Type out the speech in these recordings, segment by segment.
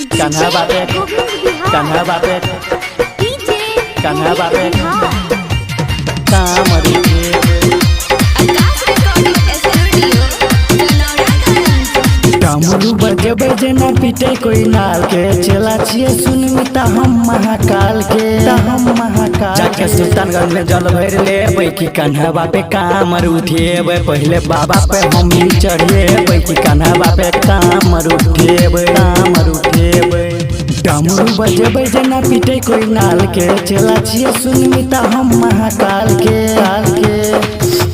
कान्हा बाबे कान्हा बाबे कान्हा बाबे कामरू बजे बजे न पीटे कोई नाल के चला छिए सुन मिता हम महाकाल के जाके सुल्तानगंज में जल भर ले बैठी कान्हा बाबे कामर उठेबे पहले बाबा पे हम ही चढ़ेबे कि कान्हा बाबे कामर उठेबे डमरू बजे बजे न पीटे कोई नाल के चला छिए सुन मिता हम महाकाल के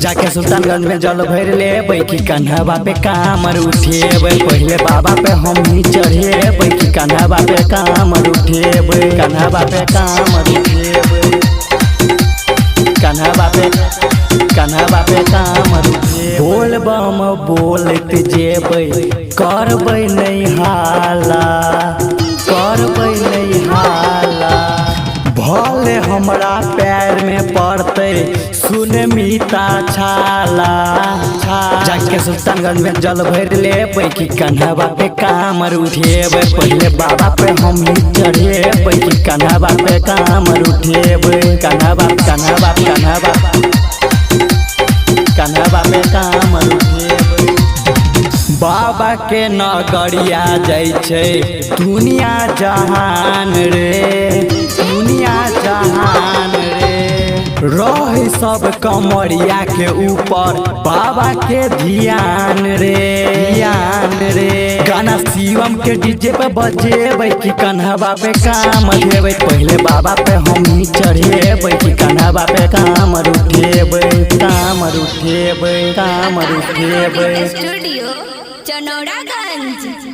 जाके सुल्तानगंज में जल भर ले बैठी कान्हा बाबे कामर उठेबे पहले बाबा पे हम ही चढ़ेबे कि कान्हा बाबे कामर उठेबे कान्हा बाबे कामर उठेबे कान्हा बाबे कामर उठेबे बोल बम बोलत जेबे करबै नहीं हाला भले हमरा पैर में पड़ते सुन मीता छाला जाके सुल्तानगंज में जल भर ले बैठी कान्हा बाबे कामर उठेबे पहले बाबा पे हम ही चढ़ेबे कि कान्हा बाबे कामर उठेबे कान्हा बाबे कामर उठेबे बाबा के नगरिया जाइ छै दुनिया जहान रे रहे सब कमरिया के ऊपर बाबा के ध्यान रे गाना शिवम के डीजे पे बजेबे कि कान्हा बाबे कामर उठेबे पहले बाबा पे हम ही चढ़ेबे कि कान्हा बाबे कामर उठेबे स्टूडियो चनौरागंज।